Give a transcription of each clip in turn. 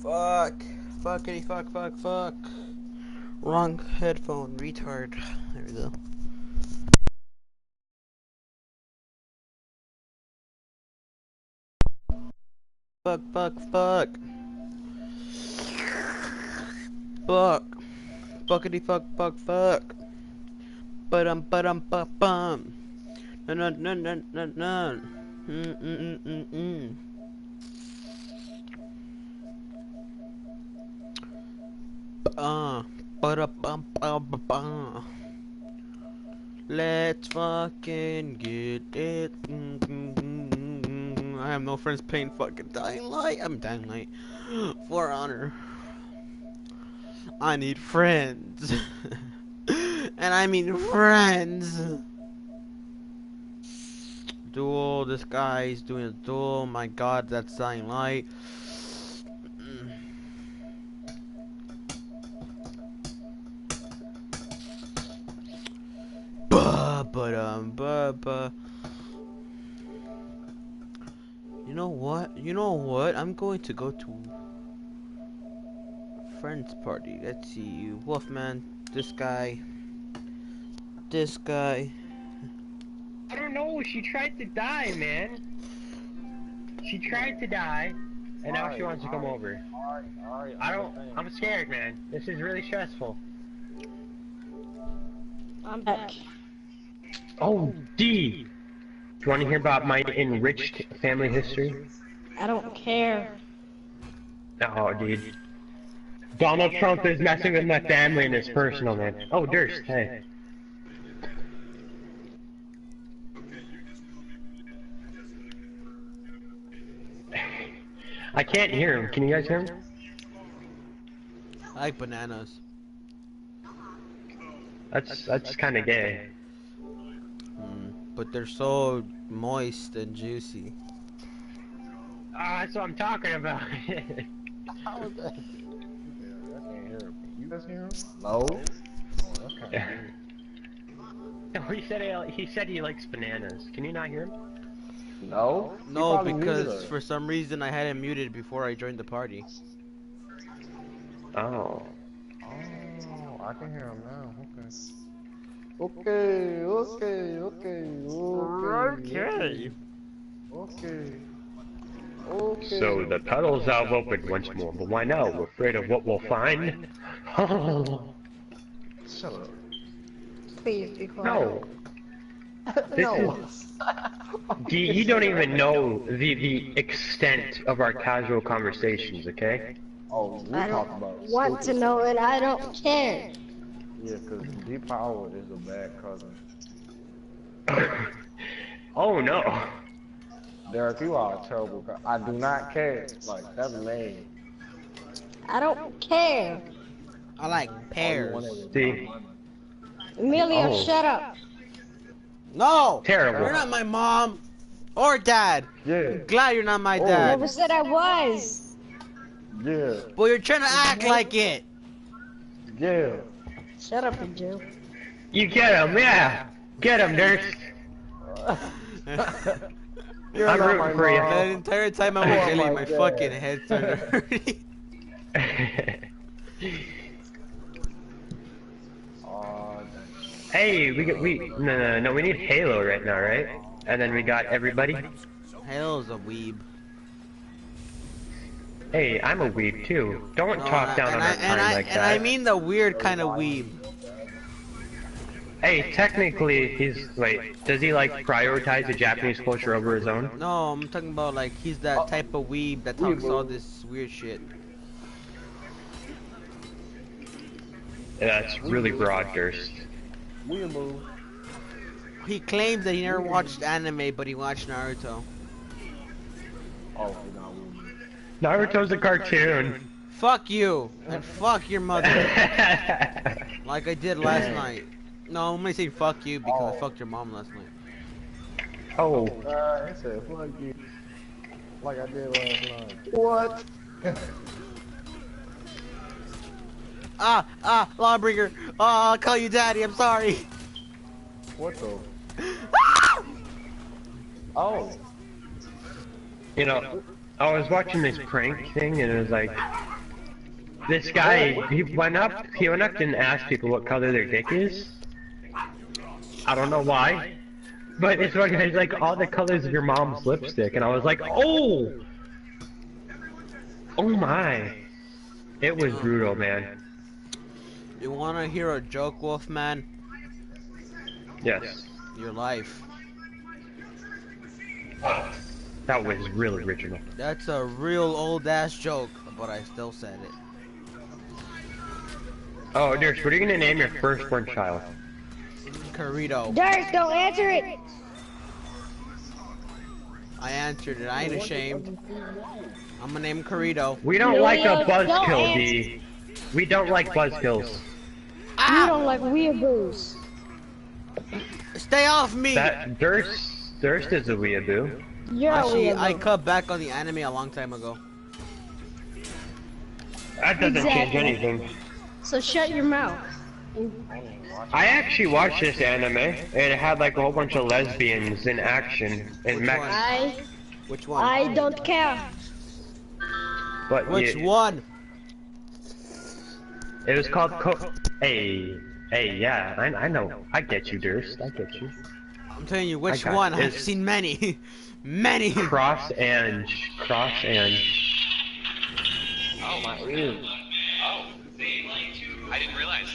Fuck. Fuckity fuck fuck fuck. Wrong headphone, retard. There we go. Fuck fuck fuck. Fuck. Fuckity fuck fuck fuck. Ba-dum. No no no no no no. Ba-da-bum-bum-bum. Let's fucking get it. I have no friends playing fucking Dying Light. I'm Dying Light. For honor. I need friends. And I mean friends. Duel. This guy's doing a duel. My god, that's Dying Light. But you know what? You know what? I'm going to go to friends party. Let's see. Wolfman. This guy. This guy. I don't know. She tried to die, man. She tried to die, and now she wants to come over. I'm scared, man. This is really stressful. I'm back. Oh, D. Do you want to hear about my enriched family history? I don't care. Oh, dude. Donald Trump is messing with my family and it's personal, man. Oh, Durst, hey. I can't hear him. Can you guys hear him? I like bananas. That's kind of gay. But they're so moist and juicy. Ah, that's what I'm talking about. How is that? I can't hear him. You guys hear him? No. No, he said he likes bananas. Can you not hear him? No. No, because for some reason I had him muted before I joined the party. Oh. Oh, I can hear him now. Okay. Okay. So the tunnel's valve opened once more, but why now? We're afraid of what we'll find? Shut up. Please be quiet. No. No. You don't even know the extent of our casual conversations, okay? Oh, we I talk don't about want to know and I don't care. Yeah, because Deep Power is a bad cousin. Oh no. Derek, you are a terrible guy. I do not care. Like, that's lame. I don't care. I like pears. See? Emilio, Oh. shut up. No! Terrible. You're not my mom or dad. Yeah. I'm glad you're not my I dad. never said I was. Yeah. But you're trying to act like it. Yeah. Shut up, you Jew. You get him, yeah. Get him, Durst. You're I'm not rooting my for you. mom. The entire time I was Oh yelling, my my God. fucking head started hurting. Hey, we no, we need Halo right now, right? And then we got everybody. Hell's a weeb. Hey, I'm a weeb too. Don't talk down on our kind like that. And I mean the weird kind of weeb. Hey, technically, does he like prioritize the Japanese culture over his own? No, I'm talking about like he's that type of weeb that talks all this weird shit. Yeah, that's really broad, Durst. Weeaboo. He claims that he never watched anime, but he watched Naruto. Oh, he's not weeaboo. Naruto's a cartoon. Fuck you and fuck your mother, like I did last night. No, I'm gonna say fuck you because I fucked your mom last night. Oh. I said fuck you. Like I did last night. What? Lawbringer. I'll call you daddy. I'm sorry. What the? Oh. You know, I was watching this prank thing and it was like, This guy, he went up and asked people what color their dick is. I don't know why. But it's one guy's like, all the colors of your mom's lipstick, and I was like, oh! Oh my. It was brutal, man. You wanna hear a joke, Wolfman? Yes. Your life. That was really original. That's a real old ass joke, but I still said it. Oh, Dirk, what are you gonna name your firstborn child? Kirito. Dirk, don't answer it. I answered it. I ain't ashamed. I'm gonna name Kirito. We don't like a Don't buzzkill, answer. D. We don't like buzzkills. You don't like weeaboos. Stay off me! That Durst is a weeaboo. You're a Actually, I weeaboo. cut back on the anime a long time ago. That doesn't change Exactly. anything. So shut your mouth. I actually watched this anime, and it had like a whole bunch of lesbians in action in Which mech. one? Which one? I don't care. But Which it, one? it was called Hey, yeah, I know. I get you, Durst. I get you. I'm telling you, which I got one? it. I've seen many. Many! Cross and. Oh my ears. Oh, I didn't realize.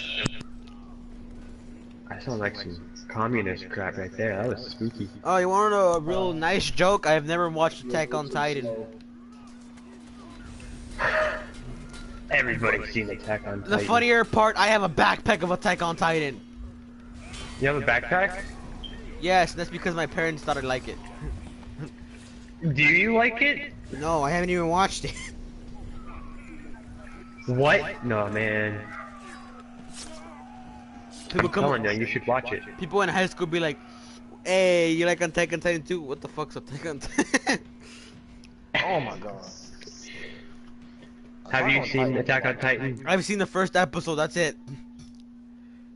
I sound like some communist crap right there. That was spooky. Oh, you want to know a real nice joke? I've never watched Attack on Titan. Everybody's seen Attack on Titan. The funnier part, I have a backpack of Attack on Titan. You have a backpack? Yes, that's because my parents thought I'd like it. Do you like it? No, I haven't even watched it. What? No, man. People I'm telling you, you should watch it. People in high school be like, "Hey, you like Attack on Titan too? What the fuck's Attack on Titan?" Oh my god. Have you seen Attack on Titan? I've seen the first episode. That's it.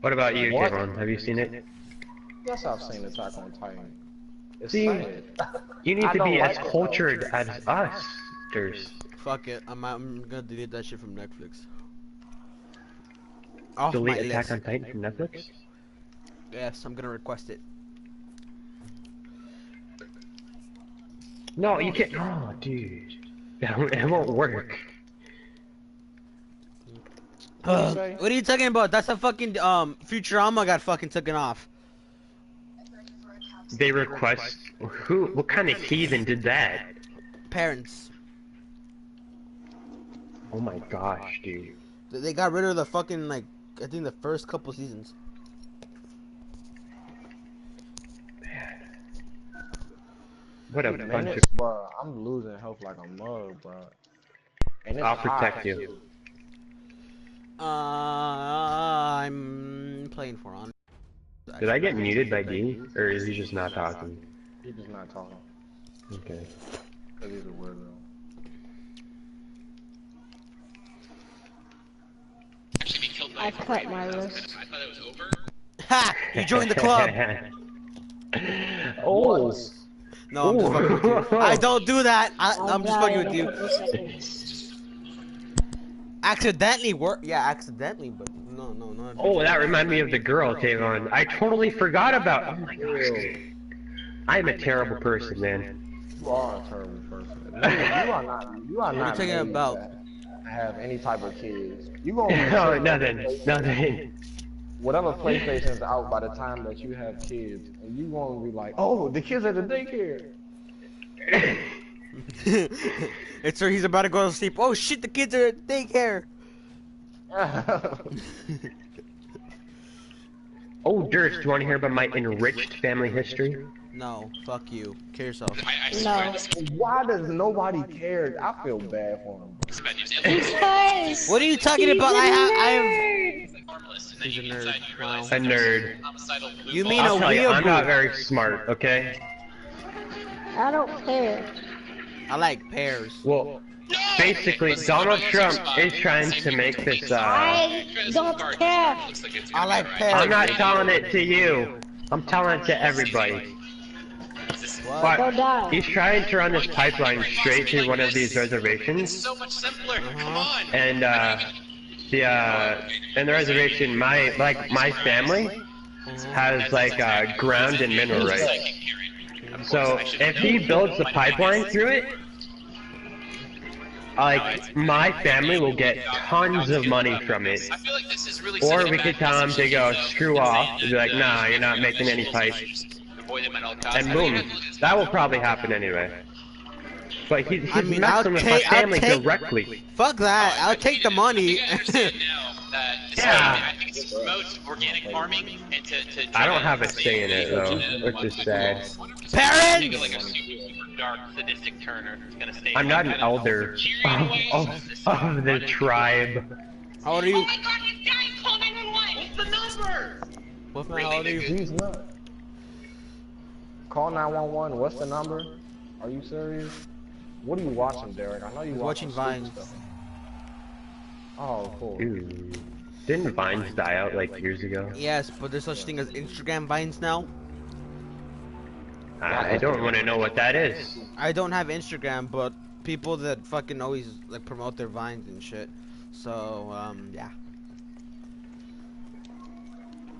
What about you, What? Javon? Have you seen it? Yes, I've seen Attack on Titan. It's See, sad. You need I to don't be like as it, though. cultured as us, Durst. Fuck it. I'm gonna delete that shit from Netflix. Off Delete my Attack list. on Titan from Netflix? Yes, I'm gonna request it. No, you can't. Oh, dude. It won't work. What are you talking about? That's a fucking Futurama got fucking taken off. They request. What kind of heathen did that? Parents. Oh my gosh, dude. They got rid of the fucking like I think the first couple seasons. What a Man, bunch of. it's- bro, I'm losing health like a mug, bro. And it's I'll protect hot. you. I'm playing for on. Did I get muted by D? Or is he just not talking? He's just not talking. Okay. Cause he's a weirdo. Actually be killed by I a cut tornado. my I wrist. thought it was over. Ha! You joined the club. Oh. No, I'm just fucking with you. I don't do that. I'm just fucking with you. Accidentally work? Yeah, accidentally, but no. Oh, that reminded me of the girl, Tavon. I totally forgot about. Oh my gosh. I'm a terrible person, man. You are a terrible person. You are not. You are What are you not. talking made about? to have any type of kids. You gonna No, nothing. whatever PlayStation's out by the time that you have kids, and you gonna be like, oh, the kids at the daycare. It's where he's about to go to sleep. Oh shit, the kids are at daycare. Oh, Durst, do you want to hear about my enriched family history? No, fuck you. Kill yourself. I swear this Why does nobody care? I feel bad for him. is bad news. Because What are you talking about? I have. It's like harmless, and then He's you a get nerd. inside and you realize A that there's nerd. homicidal blue You balls. mean I'll a tell you, I'm weeaboo. not very smart, okay? I don't care. I like pears. Well, No! basically, Listen, Donald I'm Trump about is to trying say to make something. this, I don't care. Looks like it's I gonna like be pears. alright. I'm not telling it to you. I'm telling it to everybody. What? But Go die. he's trying to run this pipeline straight through one of these It's reservations. so much simpler. Come on. And, in the reservation, my family has like ground and mineral rights. So if he builds the pipeline through it, like my family will get tons of money from it. I feel like this is really Or we could tell him to go screw off and be like, nah, you're not making any pipes. And boom, that will probably happen anyway. But he's messing with my family directly. Fuck that, I'll take the money. Yeah. I think it promotes organic farming and to I don't have a say in it though, which is sad. Parents! like a super dark, sadistic turner who's gonna stay. I'm not an elder of the tribe. How old are you? Oh my god, he's dying, call 911! What's the number? What's my, how old are you? He's not. Call 911. What's the number? Are you serious? What are you watching, Derek? I know you Watching Vines. stuff. Oh, cool. Dude, didn't Vines die out like years ago? Yes, but there's such thing as Instagram Vines now. I don't want to know what that is. I don't have Instagram, but people that fucking always like promote their Vines and shit. So, yeah.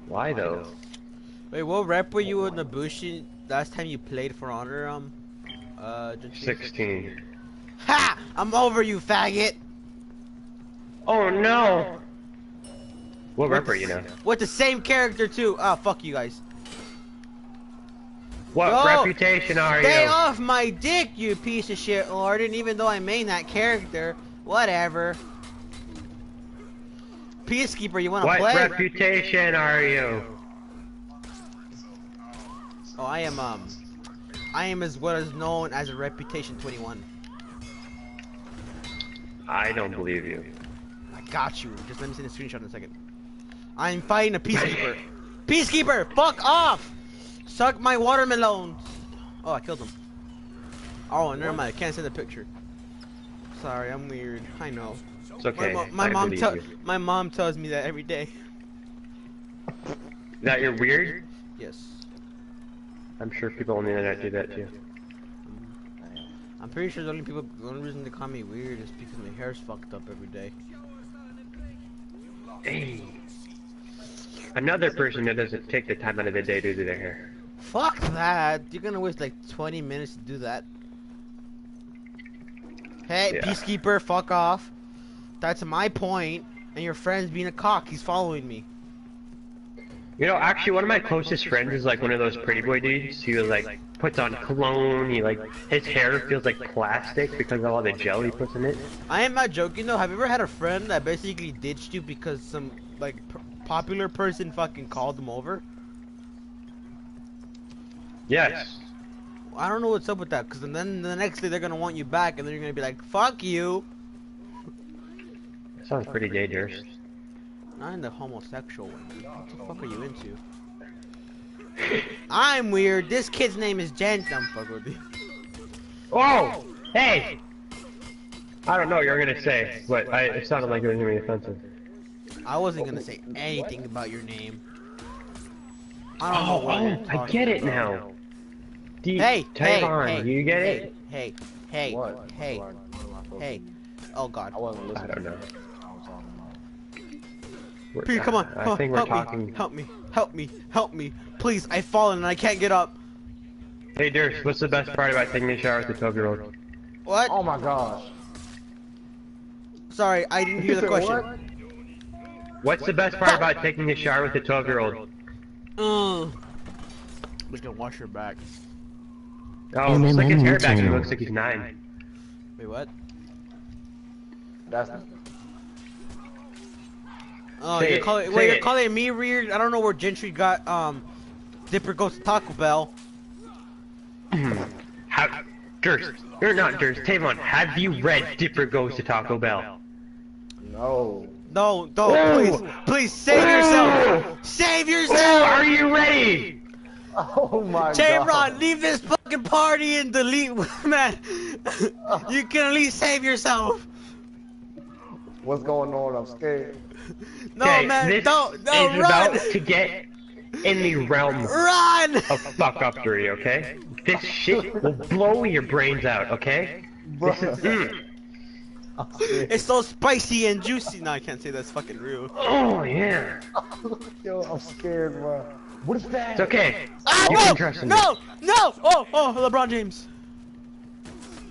Why though? Wait, what rep were you in Nabushi last time you played for Honor, Gentry? 16. Ha! I'm over you, faggot! Oh no! What rep are you now? With the same character too. Ah, fuck you guys. What Yo, reputation are Stay you? off my dick, you piece of shit, Lorden. Even though I main that character, whatever. Peacekeeper, you wanna What play? reputation are you? Oh, I am as what is known as a reputation 21. I don't believe you. I got you. Just let me send a screenshot in a second. I'm fighting a peacekeeper. Peacekeeper, fuck off! Suck my watermelon. Oh, I killed him. Oh, never mind. I can't send a picture. Sorry, I'm weird. I know. It's okay. My I believe you. my mom tells me that every day. That you're weird? Yes. I'm sure people on the internet do that too. I'm pretty sure the only reason they call me weird is because my hair's fucked up every day. Hey. Another person that doesn't take the time out of the day to do their hair. Fuck that! You're gonna waste like 20 minutes to do that. Hey, Yeah. peacekeeper, fuck off. That's my point. And your friend's being a cock. He's following me. You know, actually, one of my closest friends is like one of those pretty boy dudes. He was like puts on cologne. He like his hair feels like plastic because of all the gel he puts in it. I am not joking though. Have you ever had a friend that basically ditched you because some like popular person fucking called them over? Yes. I don't know what's up with that. Cause then the next day they're gonna want you back, and then you're gonna be like, "Fuck you." That sounds pretty dangerous. Not in the homosexual one. What the fuck are you into? I'm weird. This kid's name is Jen. I'm fucking with you. Oh! Hey! I don't know what you're gonna say, but it sounded like it was gonna be offensive. I wasn't gonna say anything about your name. I don't know what you're I talking get it about. now. Hey, hey, Tavon, hey, you get hey, it? Hey, hey, What? hey, What am I supposed hey. to do? Oh God. I wasn't I listening. don't know. I was talking about. Peter, come on. I think we're help talking. Me, help me. Help me. Help me. Please, I've fallen and I can't get up. Hey, Durst, what's the best part about taking a shower with a 12-year-old? What? Oh my gosh. Sorry, I didn't hear the said question. what? What's the best part about taking a shower with a 12-year-old? We can wash your back. Oh, slick his hair back. He looks like he's 9. Wait, what? That's Oh, Say you're it, calling. say Wait, you're it. calling me weird? I don't know where Gentry got. Dipper goes to Taco Bell. Durst, you're not Durst. Tavon, have you read Dipper Goes to Taco Bell? no. No, don't. Whoa! Please save yourself. Save Oh, yourself. are you ready? Oh my J-Rod, god. leave this fucking party and delete, man. You can at least save yourself. What's going on? I'm scared. No, Okay, man, this don't, is run, about to get in the realm run. of fuck-uppery, okay? This shit will blow your brains out, okay? Bro. This is, It's so spicy and juicy. No, I can't say that's fucking real. Oh yeah. Yo, I'm scared, bro. What is that? It's okay. Ah, You can trust me. no! Oh, LeBron James.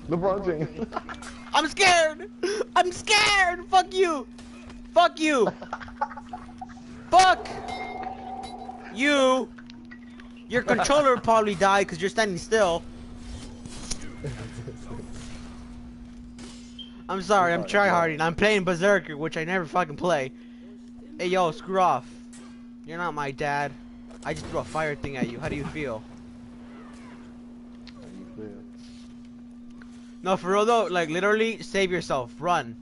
LeBron James. I'm scared. I'm scared. Fuck you. Fuck you. Fuck you. Your controller probably died because you're standing still. I'm sorry, I'm tryharding. I'm playing Berserker, which I never fucking play. Hey, yo, screw off. You're not my dad. I just threw a fire thing at you. How do you feel? No, for real though, like literally, save yourself. Run.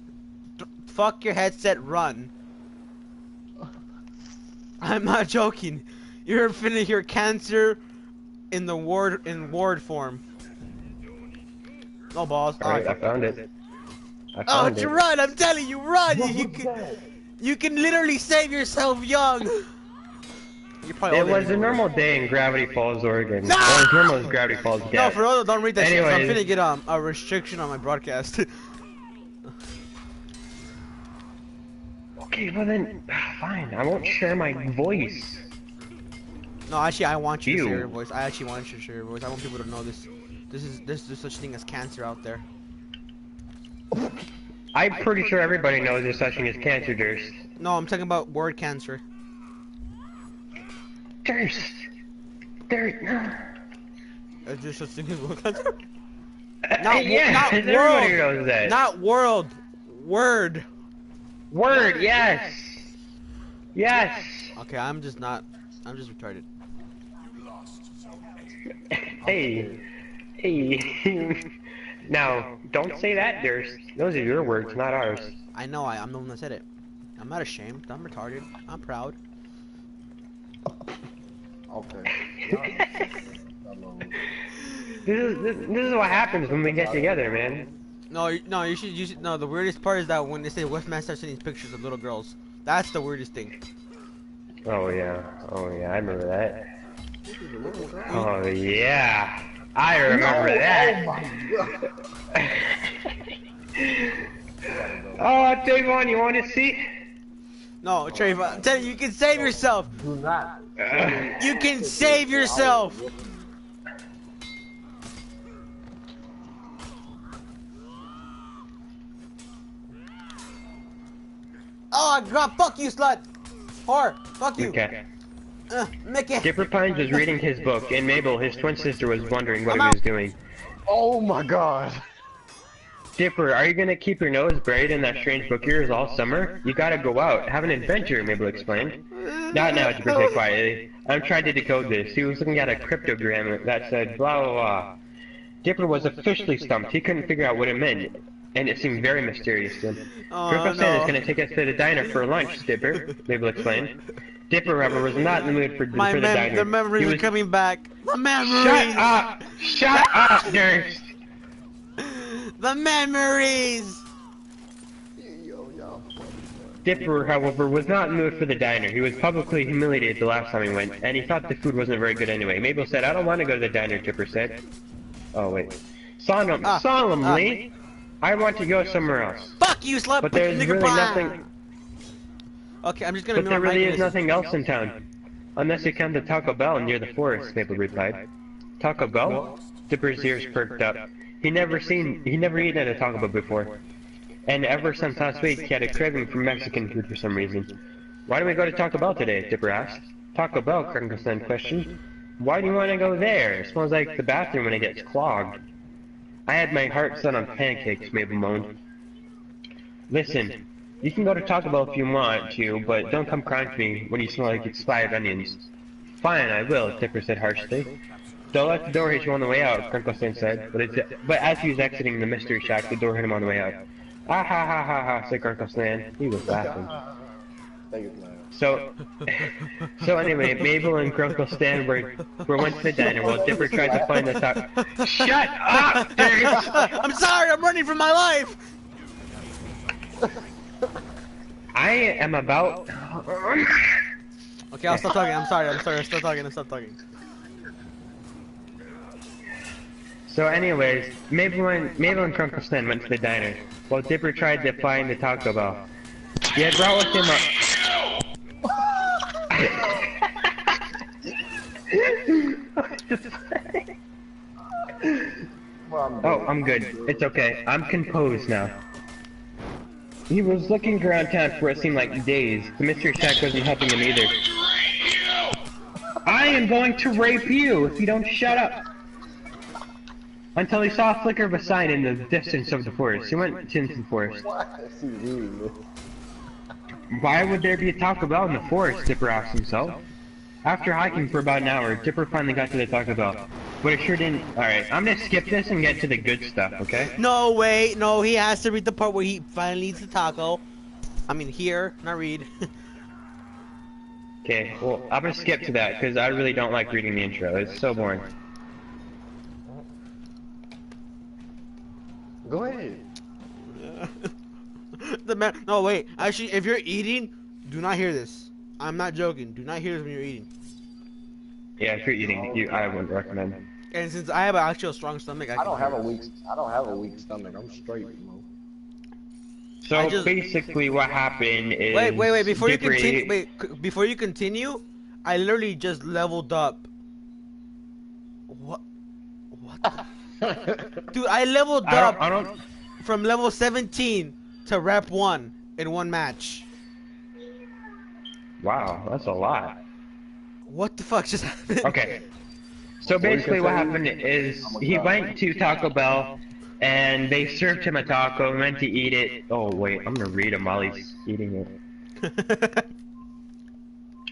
Fuck your headset. Run. I'm not joking. You're finna hear cancer in the ward form. No balls. Alright, I found it. Oh, run! I'm telling you, run! You can literally save yourself young. It was a normal day in Gravity Falls, Oregon. No! Or as normal as Gravity Falls gets. No, for real, don't read that shit. 'Cause I'm Anyways. finna get a restriction on my broadcast. Okay, well then, fine. I won't share my voice. No, actually, I want you to You. share your voice. I actually want you to share your voice. I want people to know this. There's such thing as cancer out there. I'm pretty sure everybody knows there's such thing as cancer, Durst. No, I'm talking about word cancer. Durst! Is there such thing as word cancer? Yeah, not everybody world. knows that. Not world. Word. Word, yes! Yes! Okay, I'm just retarded. Hey. Now, don't say that, Durst. Those are your words, not ours. I know, I'm the one that said it. I'm not ashamed. I'm retarded. I'm proud. Okay. This is what happens when we get together, man. No, you should. No, the weirdest part is that when they say Westman starts sending pictures of little girls. That's the weirdest thing. Oh yeah, I remember that. Oh yeah, I remember that. Oh, Davon, you want to see? No, Trayvon, I'm telling you, you can save yourself. Do not. You can save yourself. Oh, God, fuck you, slut. Whore, fuck you. Okay. Mickey. Dipper Pines was reading his book, and Mabel, his twin sister, was wondering what he was doing. Oh my god. Dipper, are you gonna keep your nose buried in that strange book of yours all summer? You gotta go out, have an adventure, Mabel explained. Not now, Dipper said quietly. I'm trying to decode this. He was looking at a cryptogram that said blah blah blah. Dipper was officially stumped. He couldn't figure out what it meant, and it seemed very mysterious to him. Grandpa Stan is gonna take us to the diner for lunch, Dipper, Mabel explained. Dipper, however, was not in the mood for the diner. The memories are coming back. The memories. Shut up! Shut up, Durst! The memories. Dipper, however, was not in the mood for the diner. He was publicly humiliated the last time he went, and he thought the food wasn't very good anyway. Mabel said, I don't want to go to the diner, Dipper said. Oh, wait. Solemnly, I want to go somewhere else. Fuck you, slut. But there's really nothing... Okay, I'm just gonna. But there really is nothing else in town. Unless you come to Taco Bell near the forest, Mabel replied. Taco Bell? Dipper's ears perked up. He never eaten at a Taco Bell before. And ever since last week, he had a craving for Mexican food for some reason. Why don't we go to Taco Bell today? Dipper asked. Taco Bell, Krunkleson questioned. Why do you want to go there? It smells like the bathroom when it gets clogged. I had my heart set on pancakes, Mabel moaned. Listen, you can go to Taco Bell if you want to, but don't come crying to me when you smell like expired onions. Fine, I will, Dipper said harshly. Don't let the door hit you on the way out, Krunkleson said, but as he was exiting the mystery shack, the door hit him on the way out. Ah ha ha ha ha, said Krunkleson. He was laughing. So anyway, Mabel and Grunkle Stan went to the diner while Dipper tried to find the top. Shut up, Durst! I'm sorry, I'm running for my life! I am about... Okay, I'll stop talking, I'm sorry, I'll stop talking. So anyways, Mabel and Grunkle Stan went to the diner while Dipper tried to find the Taco Bell. He had brought with him Oh, I'm good. It's okay. I'm composed now. He was looking around town for what seemed like days. The mystery shack wasn't helping him either. I am going to rape you if you don't shut up! Until he saw a flicker of a sign in the distance of the forest. He went into the forest. Why would there be a Taco Bell in the forest? Dipper asked himself. After hiking for about an hour, Dipper finally got to the Taco Bell. But it sure didn't. Alright, I'm gonna skip this and get to the good stuff, okay? No, wait, no, he has to read the part where he finally eats the taco. I mean, here, not read. Okay, well, I'm gonna skip to that, because I really don't like reading the intro. It's so boring. Go ahead. The man. No, wait. Actually, if you're eating, do not hear this. I'm not joking. Do not hear this when you're eating. Yeah, if you're eating, I wouldn't recommend. And since I have an actual strong stomach, I don't have a weak stomach. I'm straight, you know. So basically, what happened is. Wait. Before you Dipper continue, before you continue, I literally just leveled up. What? Dude, I leveled up from level 17 to rep 1 in one match. Wow, that's a lot. What the fuck just happened? Okay. So basically what happened is he went to Taco Bell and they served him a taco, he went to eat it. Oh wait, I'm gonna read him while he's eating it.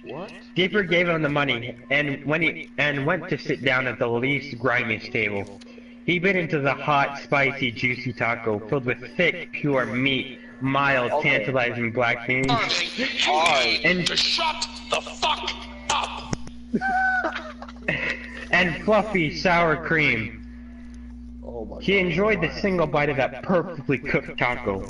What? Dipper gave him the money and went to sit down at the least grimiest table. He bit into the hot, spicy, juicy taco filled with thick, pure meat, mild, tantalizing black beans, and shut the fuck up. and fluffy sour cream. Oh my He enjoyed the single bite of that perfectly cooked taco,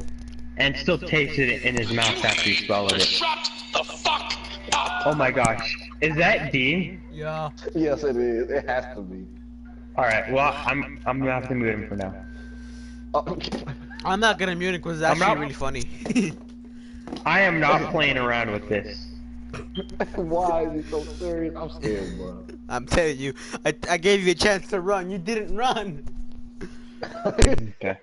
and still tasted it in his mouth after he swallowed it. Shut the fuck up. Oh my gosh, is that D? Yeah. Yes, it is. It has to be. All right, well I'm gonna have to mute him for now. I'm not gonna mute it because it's actually really funny. I am not playing around with this. Why is he so serious? I'm scared, bro. I'm telling you, I gave you a chance to run. You didn't run. Okay.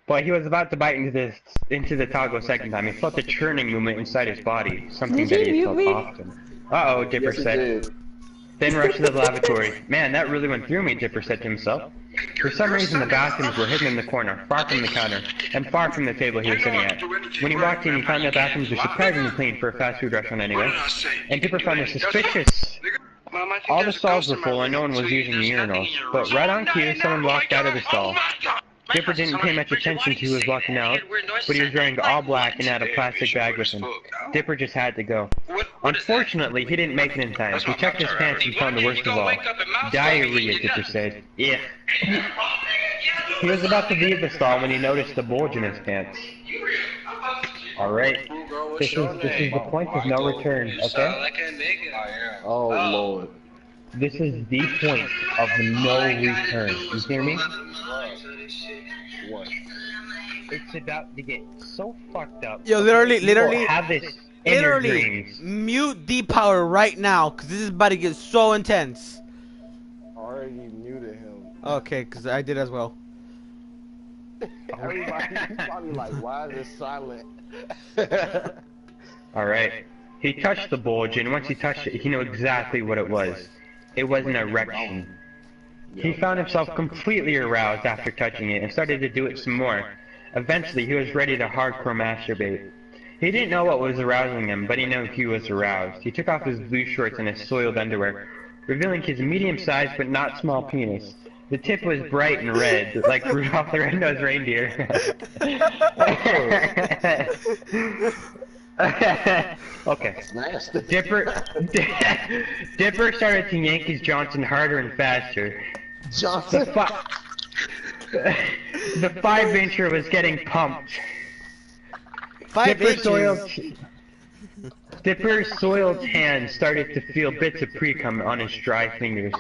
But he was about to bite into the taco second time. He felt a churning movement inside his body, something that he felt often. Uh-oh, Dipper said. Then rushed to the lavatory. Man, that really went through me, Dipper said to himself. For some reason, the bathrooms were hidden in the corner, far from the counter, and far from the table he was sitting at. When he walked in, he found the bathrooms were surprisingly clean for a fast food restaurant anyway, and Dipper found it suspicious. All the stalls were full and no one was using the urinals, but right on cue, someone walked out of the stall. Dipper didn't pay much attention to who was walking out, but he was wearing all black and had a plastic bag with him. Dipper just had to go. Unfortunately, he didn't make it in time. He checked his pants and found the worst of all. Diarrhea, Dipper said. Yeah. He was about to leave the stall when he noticed the bulge in his pants. Alright. This is the point of no return, okay? Oh Lord. This is the point of no return. You hear me? What? It's about to get so fucked up. Yo, literally, have this in your literally, dreams. mute D-Power right now, cause this is about to get so intense. I already muted him. Okay, cause I did as well. Everybody's probably like, why is it silent? Alright. He touched the bulge, and once he touched it, he knew exactly what it was. It was an erection. He found himself completely aroused after touching it, and started to do it some more. Eventually, he was ready to hardcore masturbate. He didn't know what was arousing him, but he knew he was aroused. He took off his blue shorts and his soiled underwear, revealing his medium-sized but not small penis. The tip was bright and red, like Rudolph the Red-Nosed Reindeer. Okay. Nasty. Dipper started to yank his Johnson harder and faster. Johnson. The 5-incher was getting pumped. 5 inches. Dipper's soiled hands started to feel bits of pre-cum on his dry fingers.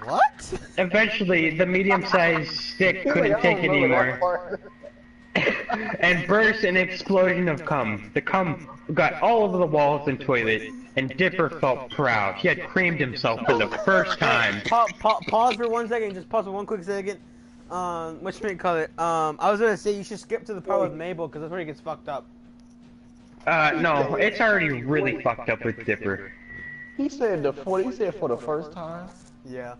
What? Eventually, the medium-sized stick couldn't take it anymore. and burst an explosion of cum. The cum got all over the walls and toilet, and Dipper felt proud. He had creamed himself for the first time. Pause for 1 second. Just pause for 1 quick second. What should we call it? I was gonna say you should skip to the part with Mabel because that's where he gets fucked up. No, it's already really fucked up with Dipper. He said he said for the first time. Yeah.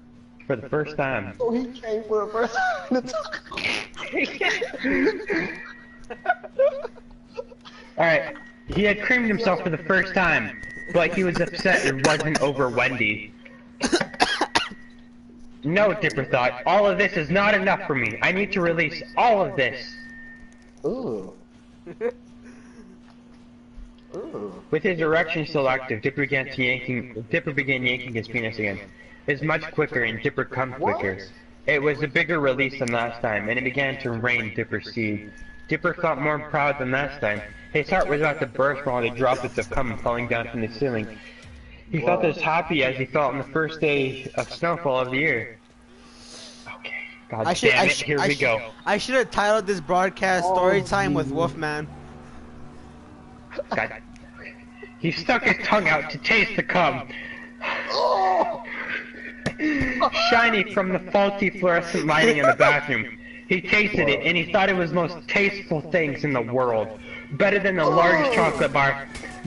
For the first time. So he came for the first time. Alright, he had creamed himself for the first time, but he was upset it wasn't over Wendy. No, Dipper thought, all of this is not enough for me. I need to release all of this. Ooh. Ooh. With his erection still active, Dipper began yanking his penis again. It was much quicker and Dipper come quicker. It was a bigger release than last time, and it began to rain Dipper's seed. Dipper felt more proud than last time. His heart was about to burst while the droplets of cum falling down from the ceiling. He felt as happy as he felt on the first day of snowfall of the year. Okay, god damn it, here we go. I should have titled this broadcast Story Time with Wolfman. God. He stuck his tongue out to taste the cum. Shiny from the faulty fluorescent lighting in the bathroom. He tasted it and he thought it was the most tasteful things in the world. Better than the largest chocolate bar,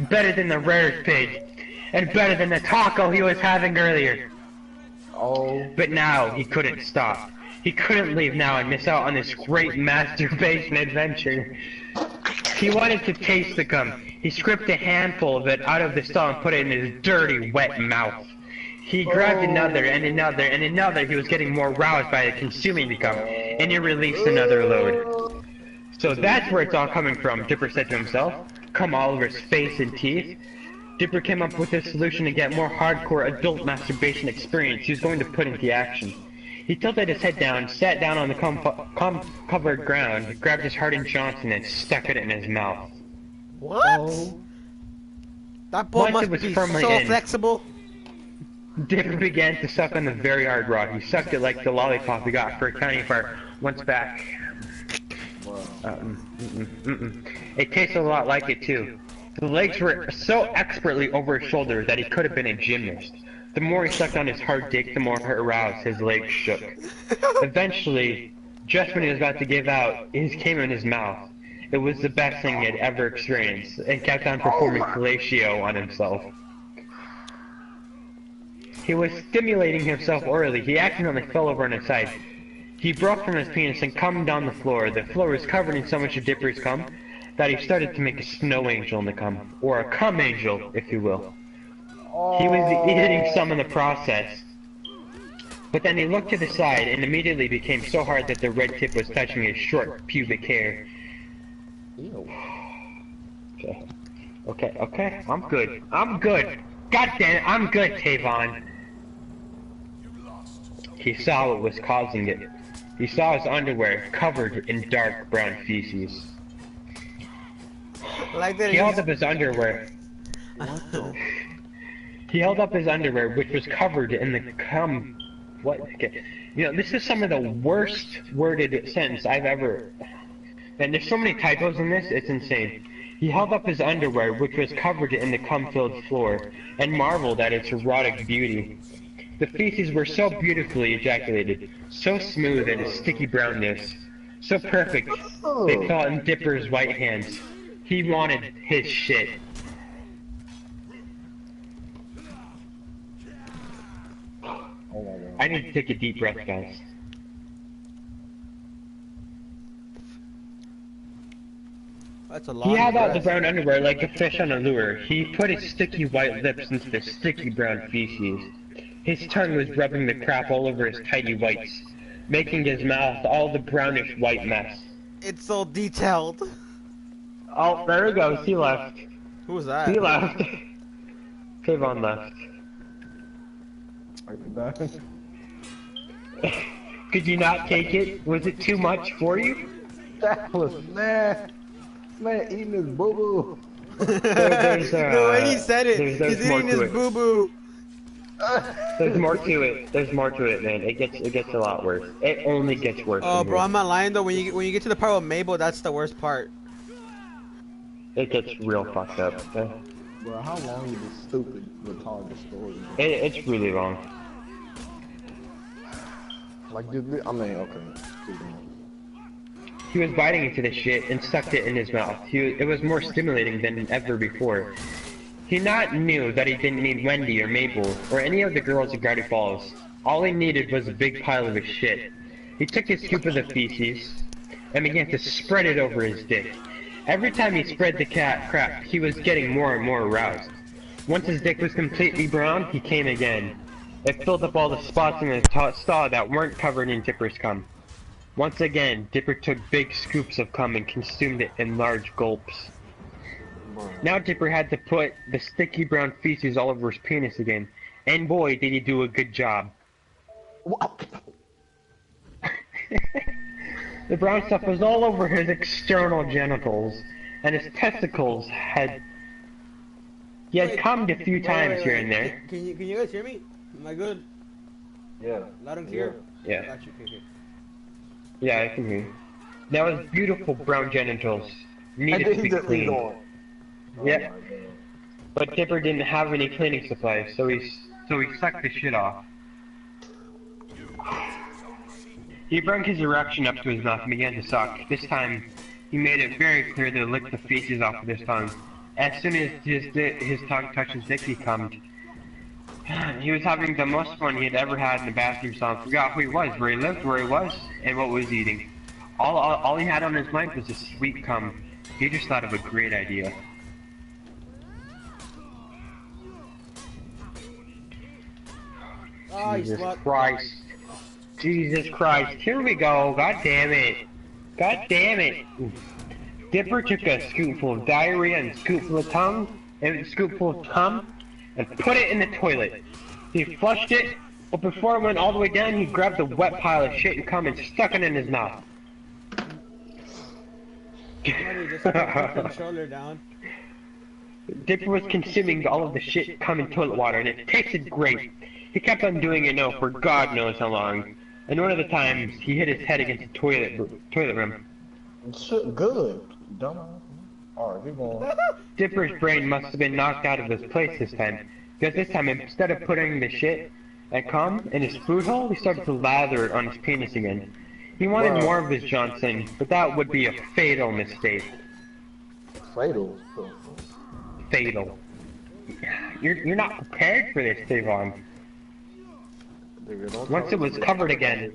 better than the rarest pig, and better than the taco he was having earlier. But now he couldn't stop. He couldn't leave now and miss out on this great masturbation adventure. He wanted to taste the cum. He scraped a handful of it out of the stall and put it in his dirty, wet mouth. He grabbed another and another and another. He was getting more roused by consuming the cum, and he released another load. So that's where it's all coming from, Dipper said to himself. Cum all over his face and teeth. Dipper came up with a solution to get more hardcore adult masturbation experience he was going to put into action. He tilted his head down, sat down on the cum-covered ground, grabbed his Hardin Johnson and stuck it in his mouth. What? That ball must be so flexible. Dipper began to suck on the very hard rod. He sucked it like the lollipop he got for accounting for once back. It tasted a lot like it too. The legs were so expertly over his shoulder that he could have been a gymnast. The more he sucked on his hard dick, the more aroused his legs shook. Eventually, just when he was about to give out, his came in his mouth. It was the best thing he had ever experienced, and kept on performing fellatio on himself. He was stimulating himself orally. He accidentally fell over on his side. He broke from his penis and cum down the floor. The floor was covered in so much of Dipper's cum that he started to make a snow angel in the cum, or a cum angel, if you will. He was eating some in the process. But then he looked to the side and immediately became so hard that the red tip was touching his short pubic hair. Ew. Okay, I'm good. God damn it, I'm good, Tavon. He saw what was causing it. He saw his underwear covered in dark brown feces. Like that. He held up his underwear. He held up his underwear, which was covered in the cum. What? Okay. You know, this is some of the worst worded sentence I've ever. And there's so many typos in this, it's insane. He held up his underwear, which was covered in the cum-filled floor, and marveled at its erotic beauty. The feces were so beautifully ejaculated, so smooth and sticky brownness, so perfect, they fell in Dipper's white hands. He wanted his shit. I need to take a deep breath, guys. That's a long He held out the breath. brown underwear like a fish on a lure. He put his sticky white lips into the sticky brown feces. His tongue was rubbing the crap all over his tidy whites, making his mouth all the brownish white mess. It's so detailed. Oh, there he goes. He left. Who was that? He left. Kayvon left. Could you not take it? Was it too much for you? That was man eating his boo boo. There's, the way he said it, there's he's more eating to his it. boo boo. There's more to it. There's more to it, man. It gets a lot worse. It only gets worse. Oh, from bro, here. I'm not lying though. When you get to the part with Mabel, that's the worst part. It gets real fucked up. Okay? Bro, how long is this stupid, retarded story? It's really long. Like, dude, I mean, okay. He was biting into the shit and sucked it in his mouth. It was more stimulating than ever before. He not knew that he didn't need Wendy or Mabel or any of the girls at Gravity Falls. All he needed was a big pile of his shit. He took a scoop of the feces and began to spread it over his dick. Every time he spread the crap, he was getting more and more aroused. Once his dick was completely brown, he came again. It filled up all the spots in the stall that weren't covered in Dipper's cum. Once again, Dipper took big scoops of cum and consumed it in large gulps. Now Dipper had to put the sticky brown feces all over his penis again, and boy did he do a good job. The brown stuff was all over his external genitals, and his testicles had... He had cummed a few times here and there. Can you guys hear me? Am I good? Yeah. Loud and clear? Yeah. Got you, okay. Yeah, I can hear you. Now his beautiful brown genitals needed to be cleaned. Yeah. But Dipper didn't have any cleaning supplies, so he sucked the shit off. He brought his erection up to his mouth and began to suck. This time, he made it very clear to lick the feces off of his tongue. As soon as his tongue touched his dick, he cummed. He was having the most fun he had ever had in the bathroom stall and forgot who he was, where he lived, where he was, and what he was eating. All he had on his mind was a sweet cum. He just thought of a great idea. Oh, Jesus Christ. Jesus Christ. Here we go. God damn it. God damn it. Dipper took a scoopful of diarrhea and a scoopful of tongue, and a scoopful of cum, and put it in the toilet. He flushed it, but before it went all the way down, he grabbed the wet pile of shit and cum and stuck it in his mouth. Somebody just put the controller down. Dipper was consuming all of the shit, cum, and toilet water, and it tasted great. He kept on doing it now for God knows how long. And one of the times, he hit his head against the toilet rim. Good. Dumb. Alright, keep going. Dipper's brain must have been knocked out of his place this time, because this time, instead of putting the shit and cum in his food hole, he started to lather it on his penis again. He wanted more of his Johnson, but that would be a fatal mistake. Fatal? Fatal. You're not prepared for this, Devon. Once it was covered again,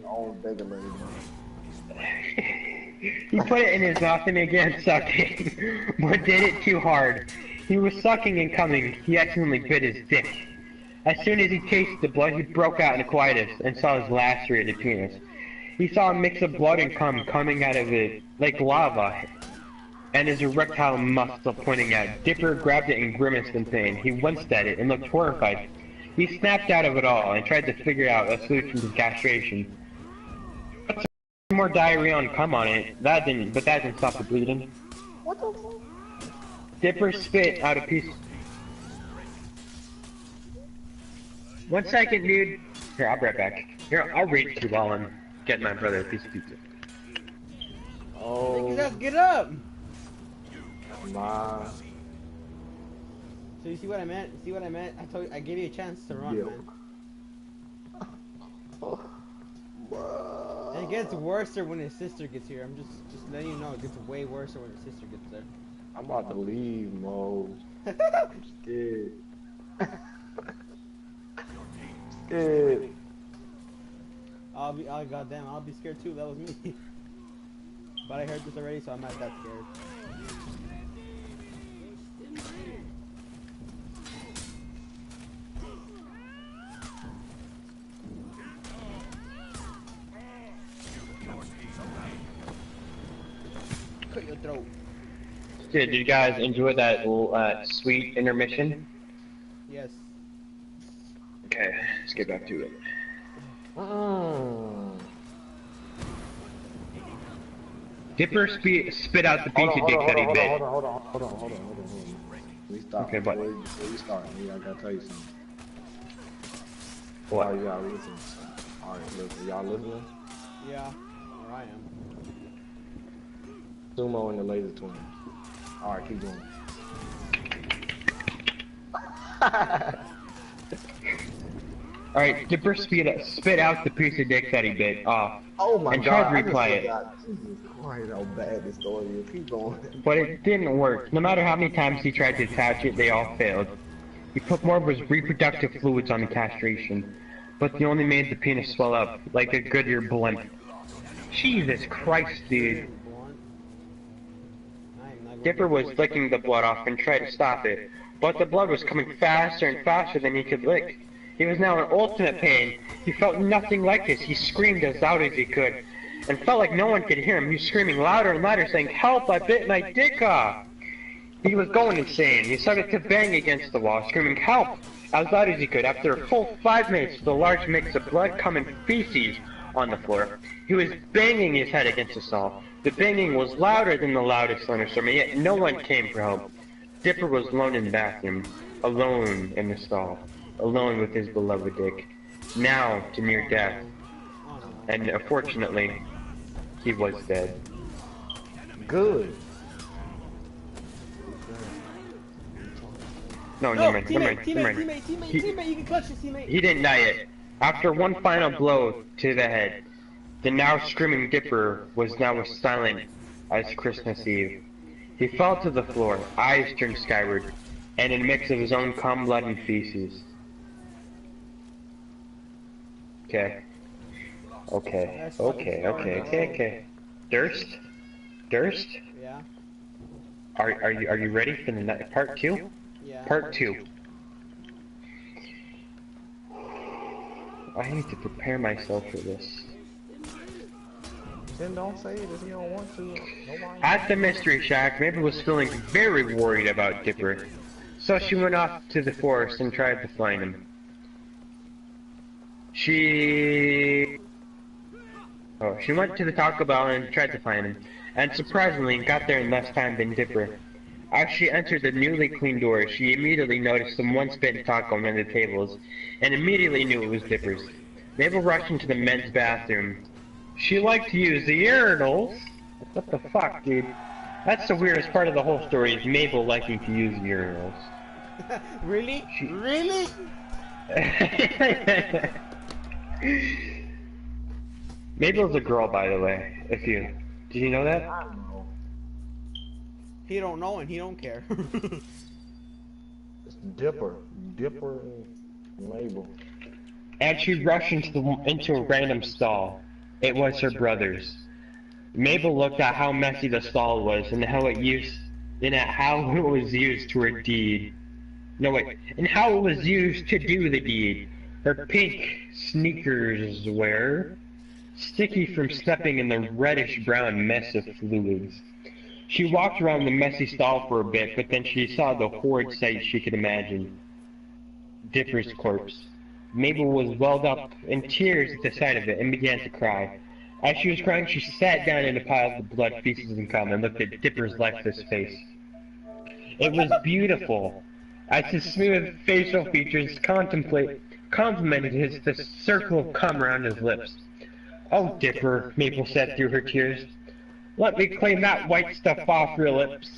he put it in his mouth and began sucking, but did it too hard. He was sucking and coming. He accidentally bit his dick. As soon as he tasted the blood, he broke out in a quietus and saw his lacerated penis. He saw a mix of blood and cum coming out of it like lava, and his erectile muscle pointing out. Dipper grabbed it and grimaced in pain. He winced at it and looked horrified. He snapped out of it all and tried to figure out a solution to castration. More diarrhea and cum on it. That didn't stop the bleeding. What the fuck? Dipper spit out a piece. 1 second, dude. Here, I'll be right back. Here, I'll read to you while I'm getting my brother a piece of pizza. Oh. Get up! Nah. So you see what I meant? I told you, I gave you a chance to run, man. And it gets worse when his sister gets here. I'm just letting you know, it gets way worse when his sister gets there. I'm about to leave, Mo. I'm scared. Scared. I'll be scared too. That was me. But I heard this already, so I'm not that scared. Cut your throat. Did you guys enjoy that little sweet intermission? Yes. Okay, let's get back to it. Dipper spit out the piece of dick that he bit. Hold on. We start. Okay, but Before we start, I gotta tell you something. What? Oh, y'all listen. Alright, listen. Y'all listening? Yeah. Or I am. Sumo and the laser twins. Alright, keep going. Alright, Dipper spit out the piece of dick that he bit off. Oh my and god. tried to reply it. Jesus Christ, how bad this story is. Keep going. But it didn't work. No matter how many times he tried to attach it, they all failed. He put more of his reproductive fluids on the castration, but he only made the penis swell up like a Goodyear blimp. Jesus Christ, dude. Dipper was licking the blood off and tried to stop it, but the blood was coming faster and faster than he could lick. He was now in ultimate pain. He felt nothing like this. He screamed as loud as he could, and felt like no one could hear him. He was screaming louder and louder, saying, "Help, I bit my dick off!" He was going insane. He started to bang against the wall, screaming, "Help!" as loud as he could. After a full 5 minutes with a large mix of blood, cum, and feces on the floor, he was banging his head against the stall. The banging was louder than the loudest thunderstorm, and yet no one came for help. Dipper was alone in the bathroom, alone in the stall, alone with his beloved dick, now to near death. And unfortunately, he was dead. Good. No, never mind. Teammate, you can clutch your teammate. He didn't die yet. After one final blow to the head, the now screaming Dipper was now as silent as Christmas Eve. He fell to the floor, eyes turned skyward, and in a mix of his own cum, blood, and feces. Okay. Okay. Durst? Yeah. Are you ready for the part 2? Yeah. Part 2. I need to prepare myself for this. Then don't say it if you don't want to. Nobody... At the Mystery Shack, Mabel was feeling very worried about Dipper, so she went off to the forest and tried to find him. She went to the Taco Bell and tried to find him, and surprisingly got there in less time than Dipper. As she entered the newly cleaned door, she immediately noticed some once-bitten taco on the tables, and immediately knew it was Dipper's. Mabel rushed into the men's bathroom. She liked to use the urinals. What the fuck, dude? That's the weirdest part of the whole story, is Mabel liking to use the urinals. Really? Really? Mabel's a girl, by the way. Did you know that? He don't know and he don't care. It's Dipper and Mabel. And she rushed into a random stall. It was her brother's. Mabel looked at how messy the stall was and how it was used to her deed. And how it was used to do the deed. Her pink sneakers were sticky from stepping in the reddish-brown mess of fluids. She walked around the messy stall for a bit, but then she saw the horrid sight she could imagine. Dipper's corpse. Mabel was welled up in tears at the sight of it and began to cry. As she was crying, she sat down in a pile of blood, feces, and cum and looked at Dipper's lifeless face. It was beautiful, as his smooth facial features complemented the circle of cum around his lips. "Oh, Dipper," Mabel said through her tears. "Let me clean that white stuff off your lips."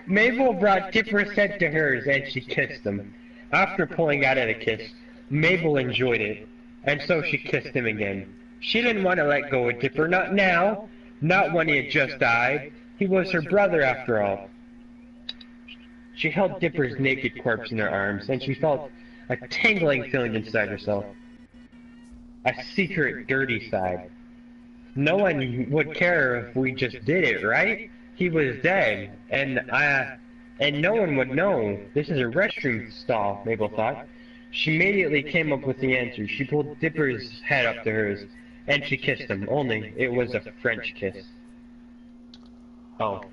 Mabel brought Dipper's head to hers and she kissed him. After pulling out of the kiss, Mabel enjoyed it, and so she kissed him again. She didn't want to let go of Dipper, not now, not when he had just died. He was her brother after all. She held Dipper's naked corpse in her arms, and she felt a tingling feeling inside herself. A secret, dirty side. No one would care if we just did it, right? He was dead, and no one would know. This is a restroom stall, Mabel thought. She immediately came up with the answer. She pulled Dipper's head up to hers, and she kissed him, only it was a French kiss. Oh.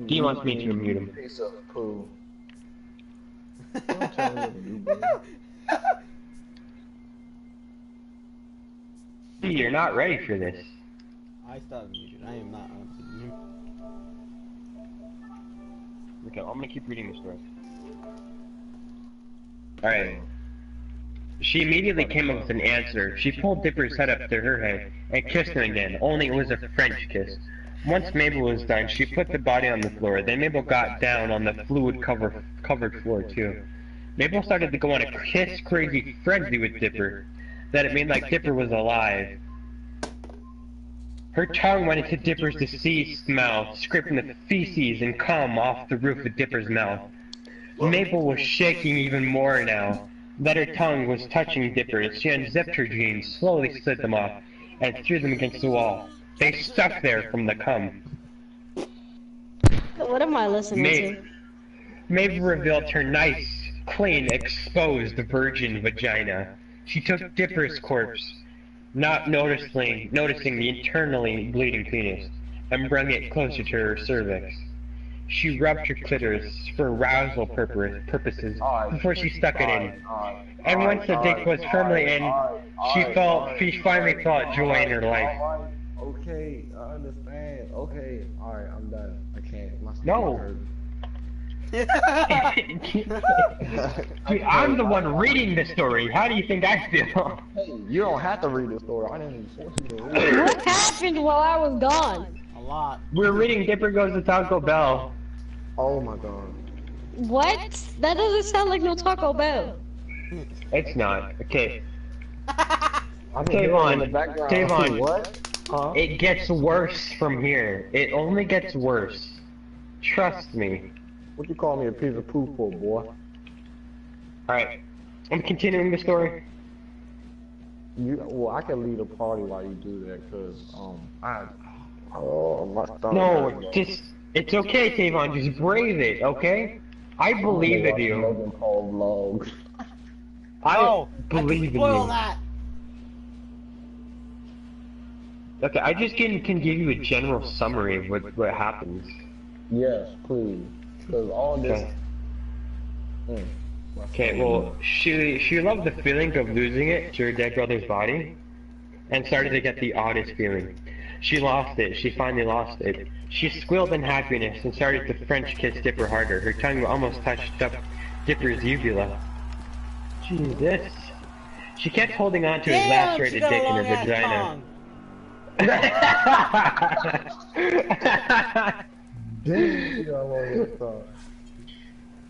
He wants me to mute him. Piece of poo. Don't tell me what to do, baby. You're not ready for this. I started muted. I am not. Okay, I'm gonna keep reading the story. Alright. She immediately came up with an answer. She pulled Dipper's head up to her head and kissed him again, only it was a French kiss. Once Mabel was done, she put the body on the floor. Then Mabel got down on the fluid-covered floor, too. Mabel started to go on a kiss-crazy frenzy with Dipper, that it made like Dipper was alive. Her tongue went into Dipper's deceased mouth, scraping the feces and cum off the roof of Dipper's mouth. Mabel was shaking even more now, that her tongue was touching Dipper as she unzipped her jeans, slowly slid them off, and threw them against the wall. They stuck there from the cum. What am I listening to? Mabel revealed her nice, clean, exposed virgin vagina. She took Dipper's corpse, not noticing the internally bleeding penis, and brought it closer to her cervix. She rubbed her clitoris for arousal purposes before she stuck it in. And once the dick was firmly in, she finally felt joy in her life. Okay, I understand. Okay, alright, I'm done. I can't. My No. hurt. Dude, I'm the one reading the story. How do you think I feel? Hey, you don't have to read the story. I didn't even force you to read it. What happened while I was gone? A lot. We're reading Dipper Goes to Taco Bell. Oh my god. What? That doesn't sound like no Taco Bell. It's not. Okay. I'm in the Tavon, background. Tavon, What? Huh? it gets worse from here. It only gets worse. Trust me. What you call me a piece of poo for, boy? Alright. I'm continuing the story. Well, I can lead a party while you do that, cause my stomach. No, just, it's okay, Tavon. Just brave it, okay? I believe in you. I believe in Spoil you. that. Okay, I just can give you a general summary of what happens. Yes, please. Cause all this. Okay. Okay, well, she loved the feeling of losing it to her dead brother's body, and started to get the oddest feeling. She lost it. She finally lost it. She squealed in happiness and started to French kiss Dipper harder. Her tongue almost touched up Dipper's uvula. Jesus. She kept holding on to his lacerated dick in her vagina.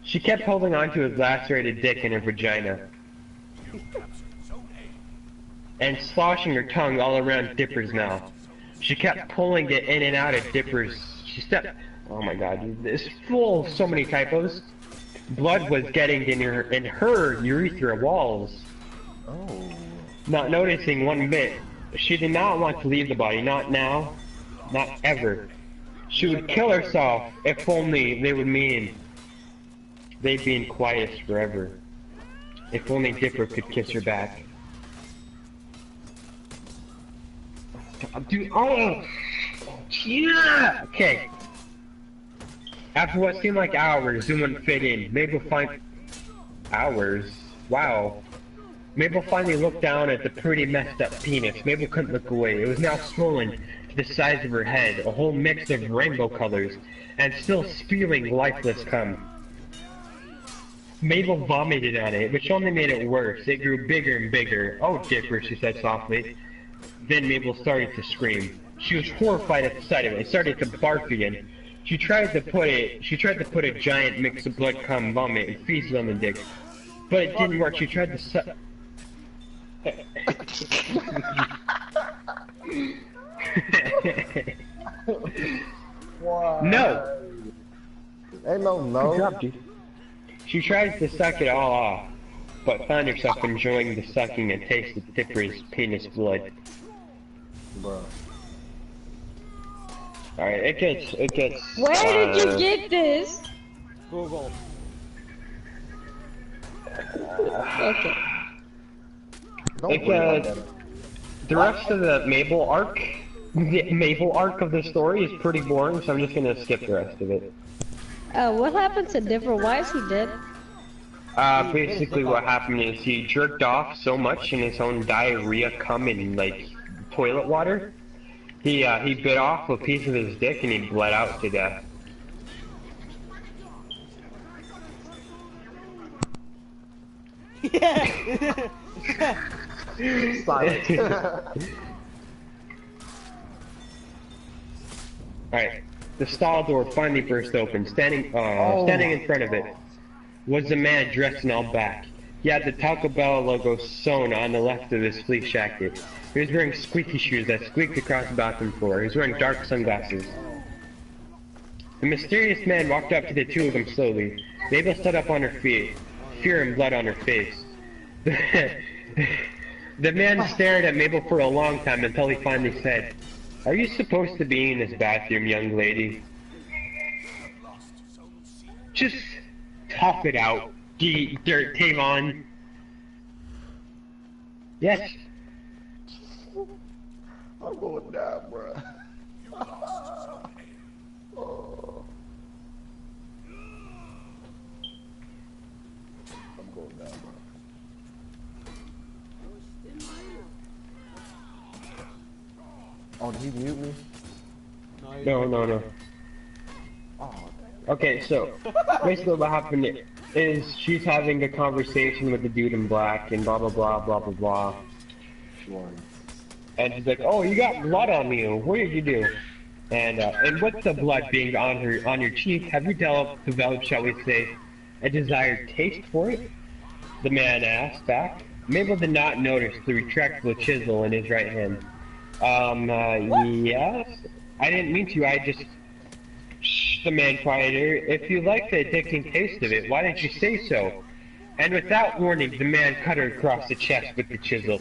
She kept holding on to his lacerated dick in her vagina. And sloshing her tongue all around Dipper's mouth. She kept pulling it in and out of Dipper's... Oh my god, this is full of so many typos. Blood was getting in her urethra walls. Oh. Not noticing one bit. She did not want to leave the body, not now, not ever. She would kill herself if only they'd be in quiet forever. If only Dipper could kiss her back. Dude, oh! Yeah! Okay. After what seemed like hours, Zoom wouldn't fit in. Hours? Wow. Mabel finally looked down at the pretty messed up penis. Mabel couldn't look away. It was now swollen to the size of her head, a whole mix of rainbow colors, and still spewing lifeless cum. Mabel vomited on it, which only made it worse. It grew bigger and bigger. "Oh, Dipper," she said softly. Then Mabel started to scream. She was horrified at the sight of it and started to barf again. She tried to put a giant mix of blood, cum, vomit, and feces on the dick, but it didn't work. She tried to No! Ain't no. Good job, dude. She tried to suck it all off, but found herself enjoying the sucking and taste of Dipper's penis blood. Bro. Alright, it gets... Where did you get this? Google. Okay. The rest of the Mabel arc of the story is pretty boring, so I'm just gonna skip the rest of it. What happened to Dipper? Why is he dead? Basically what happened is he jerked off so much in his own diarrhea cum and, like, toilet water. He bit off a piece of his dick and he bled out to death. Yeah. Silent. Alright, the stall door finally burst open. Standing in front of it was a man dressed in all black. He had the Taco Bell logo sewn on the left of his fleece jacket. He was wearing squeaky shoes that squeaked across the bathroom floor. He was wearing dark sunglasses. The mysterious man walked up to the two of them slowly. Mabel stood up on her feet, fear and blood on her face. The man stared at Mabel for a long time until he finally said, "Are you supposed to be in this bathroom, young lady? Just talk it out, Dirt Tavon." Yes. I'm going down, bruh. Oh. I'm going down, bro. Oh, did he mute me? No. Oh, Okay, so basically what happened is she's having a conversation with the dude in black and blah blah blah blah blah blah. sure. And she's like, "Oh, you got blood on you. What did you do?" And with the blood being on your cheek, have you developed, shall we say, a desired taste for it? The man asked back. Mabel did not notice the retractable chisel in his right hand. Yes. I didn't mean to. I just. Shh, the man quieter. If you like the addicting taste of it, why didn't you say so? And without warning, the man cut her across the chest with the chisel.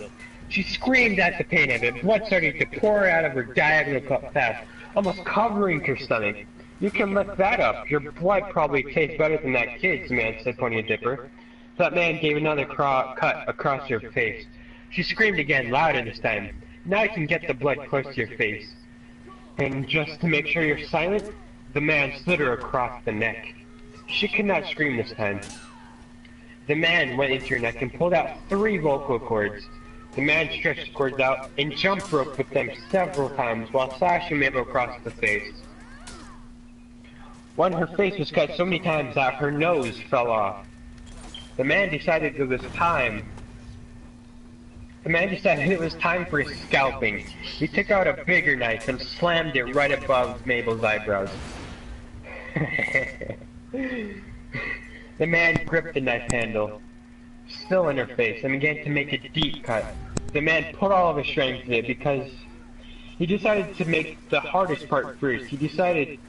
She screamed at the pain of it, blood starting to pour out of her diagonal cut path, almost covering her stomach. "You can lift that up. Your blood probably tastes better than that kid's," the man said, pointing a dipper. That man gave another cut across her face. She screamed again, louder this time. "Now you can get the blood close to your face. And just to make sure you're silent," the man slid her across the neck. She could not scream this time. The man went into her neck and pulled out 3 vocal cords. The man stretched the cords out and jump roped with them several times while slashing Mabel across the face. When her face was cut so many times that her nose fell off, the man decided it was time. The man decided it was time for his scalping. He took out a bigger knife and slammed it right above Mabel's eyebrows. The man gripped the knife handle, still in her face, and began to make a deep cut. The man put all of his strength into it because he decided to make the hardest part first. He decided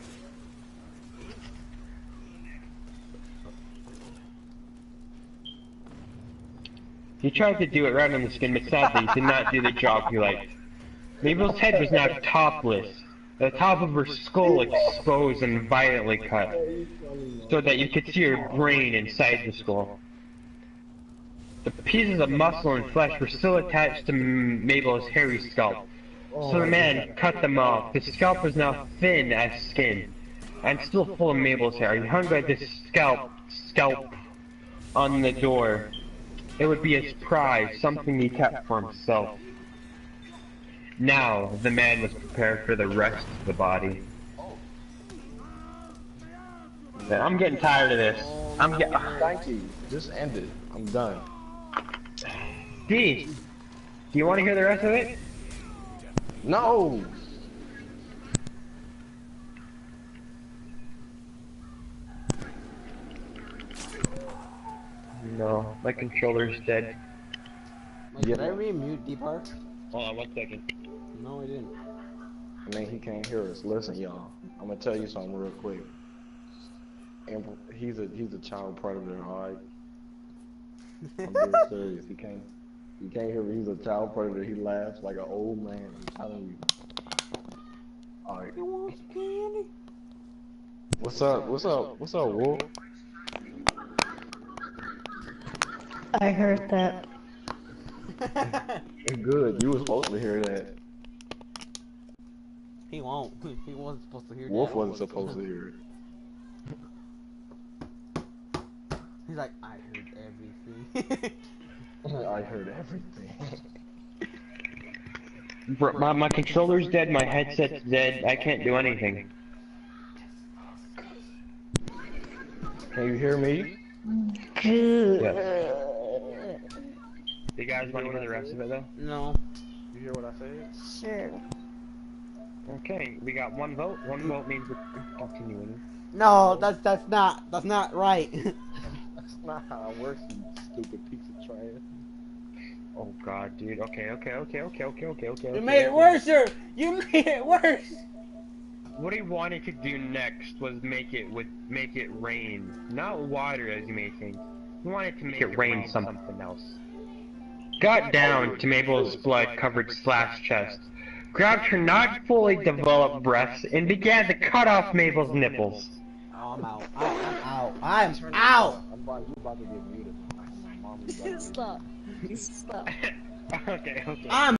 he tried to do it right on the skin, but sadly did not do the job he liked. Mabel's head was now topless, the top of her skull exposed and violently cut, so that you could see her brain inside the skull. The pieces of muscle and flesh were still attached to Mabel's hairy scalp, so the man cut them off. The scalp was now thin as skin, and still full of Mabel's hair. He hung by the scalp on the door. It would be his prize, something he kept for himself. Now, the man was prepared for the rest of the body. I'm getting tired of this. Thank you. Just end it. I'm done. D, do you want to hear the rest of it? No! No, my controller's dead. Like, did I re-mute D-Park? Hold on 1 second. No, I didn't. I mean, he can't hear us. Listen, y'all. I'm gonna tell you something real quick. And he's a child predator, alright? I'm being serious. He can't hear me. He's a child predator. He laughs like an old man. I'm telling you. Alright. What's up? What's up, Wolf? I heard that. Good. You were supposed to hear that. He won't. He wasn't supposed to hear that. Wolf wasn't supposed to hear it. He's like, I heard everything. I heard everything. Bro, my controller's dead, my headset's dead, I can't do anything. Can you hear me? Good. Yes. You guys want to hear the rest of it though? No. You hear what I said? Sure. Okay, we got one vote. One vote means we're continuing. No, that's not right. That's not how it works, you stupid piece of trash. Oh god, dude. Okay. You made it worse, sir. You made it worse. What he wanted to do next was make it rain, not water as you may think. He wanted to make it rain something else. Got down to Mabel's blood-covered slash chest, grabbed her not fully developed breasts, and began to cut off Mabel's nipples. Oh, I'm out. I'm out. I'm out. You about to get muted. My mom is about to get Stop. Stop. Okay. I'm